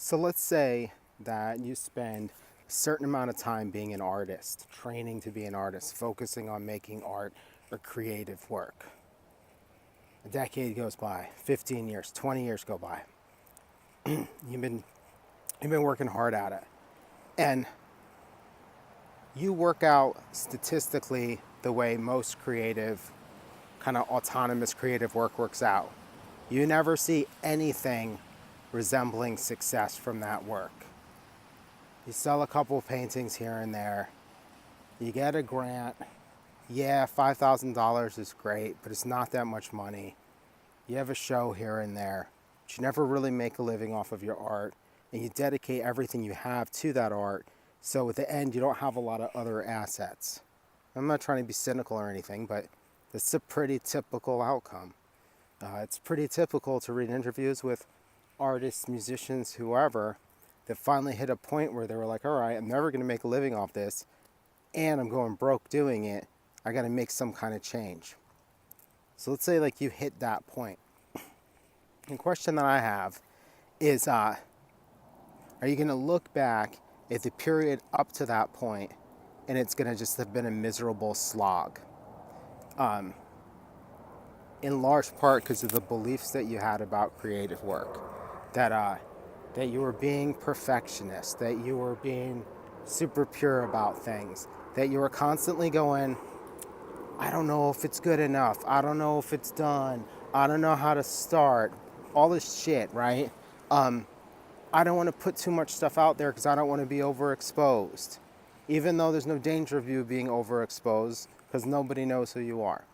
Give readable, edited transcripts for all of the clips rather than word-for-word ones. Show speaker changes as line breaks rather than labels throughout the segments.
So let's say that you spend a certain amount of time being an artist, training to be an artist, focusing on making art or creative work. A decade goes by, 15 years, 20 years go by. You've been working hard at it. And you work out statistically the way most creative, kind of autonomous creative work works out. You never see anything resembling success from that work. You sell a couple paintings here and there. You get a grant. Yeah, $5,000 is great, but it's not that much money. You have a show here and there, but you never really make a living off of your art, and you dedicate everything you have to that art, so at the end you don't have a lot of other assets. I'm not trying to be cynical or anything, but it's a pretty typical outcome. It's pretty typical to read interviews with artists, musicians, whoever, that finally hit a point where they were like, all right, I'm never going to make a living off this, and I'm going broke doing it. I got to make some kind of change. So let's say like you hit that point. The question that I have is, are you going to look back at the period up to that point and it's going to just have been a miserable slog? In large part because of the beliefs that you had about creative work. That you were being perfectionist, that you were being super pure about things, that you were constantly going, I don't know if it's good enough, I don't know if it's done, I don't know how to start, all this shit, right? I don't want to put too much stuff out there because I don't want to be overexposed, even though there's no danger of you being overexposed because nobody knows who you are.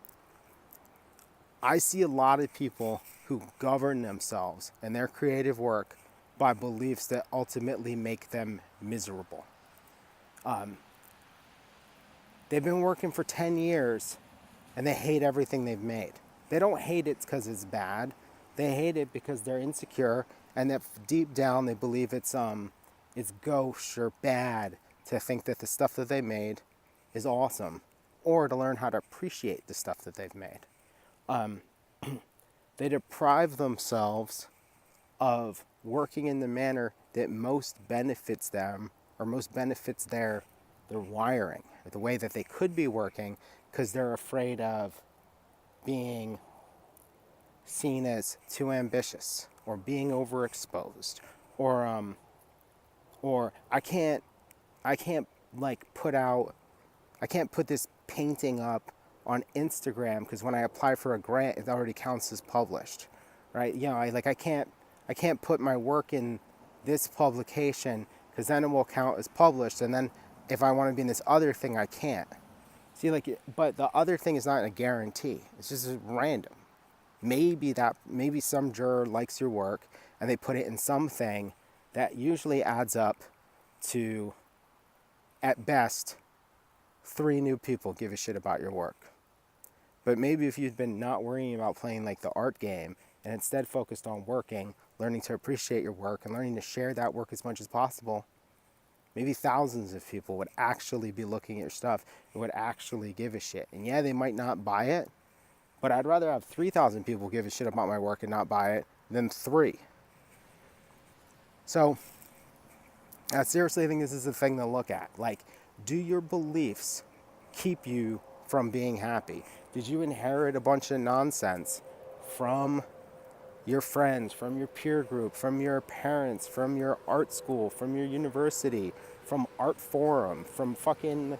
I see a lot of people who govern themselves and their creative work by beliefs that ultimately make them miserable. They've been working for 10 years and they hate everything they've made. They don't hate it because it's bad. They hate it because they're insecure and that deep down they believe it's gauche or bad to think that the stuff that they made is awesome or to learn how to appreciate the stuff that they've made. They deprive themselves of working in the manner that most benefits them or most benefits their wiring, or the way that they could be working, because they're afraid of being seen as too ambitious or being overexposed or I can't put this painting up on Instagram because when I apply for a grant, it already counts as published, right? You know, I can't put my work in this publication because then it will count as published, and then if I want to be in this other thing, I can't. See, but the other thing is not a guarantee. It's just random. Maybe some juror likes your work and they put it in something that usually adds up to, at best, 3 new people give a shit about your work. But maybe if you'd been not worrying about playing like the art game and instead focused on working, learning to appreciate your work and learning to share that work as much as possible, maybe thousands of people would actually be looking at your stuff and would actually give a shit. And yeah, they might not buy it, but I'd rather have 3,000 people give a shit about my work and not buy it than 3. So I seriously think this is the thing to look at. Like, do your beliefs keep you from being happy? Did you inherit a bunch of nonsense from your friends, from your peer group, from your parents, from your art school, from your university, from art forum, from fucking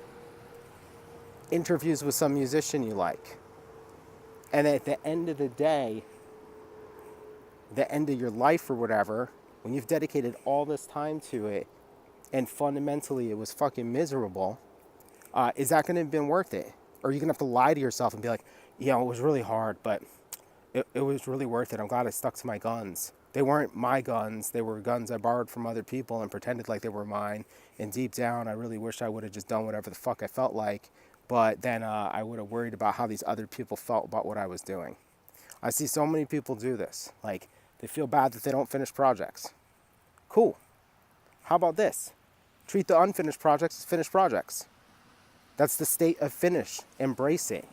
interviews with some musician you like? And at the end of the day, the end of your life or whatever, when you've dedicated all this time to it and fundamentally it was fucking miserable, is that going to have been worth it? Or are you going to have to lie to yourself and be like, yeah, it was really hard, but it was really worth it. I'm glad I stuck to my guns. They weren't my guns. They were guns I borrowed from other people and pretended like they were mine. And deep down, I really wish I would have just done whatever the fuck I felt like. But then I would have worried about how these other people felt about what I was doing. I see so many people do this. Like, they feel bad that they don't finish projects. Cool. How about this? Treat the unfinished projects as finished projects. That's the state of finish. Embrace it.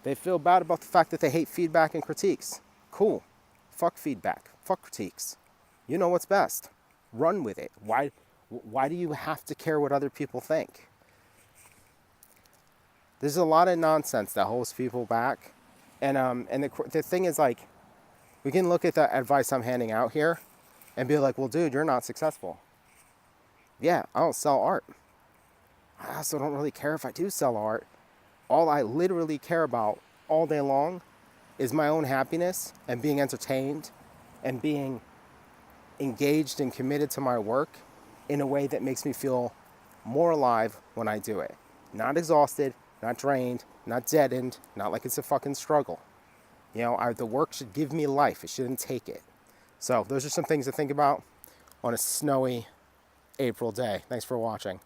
They feel bad about the fact that they hate feedback and critiques. Cool. Fuck feedback. Fuck critiques. You know what's best. Run with it. Why do you have to care what other people think? There's a lot of nonsense that holds people back. And the thing is, like, we can look at the advice I'm handing out here and be like, well, dude, you're not successful. Yeah, I don't sell art. I also don't really care if I do sell art. All I literally care about all day long is my own happiness and being entertained and being engaged and committed to my work in a way that makes me feel more alive when I do it. Not exhausted, not drained, not deadened, not like it's a fucking struggle. You know, the work should give me life. It shouldn't take it. So those are some things to think about on a snowy April day. Thanks for watching.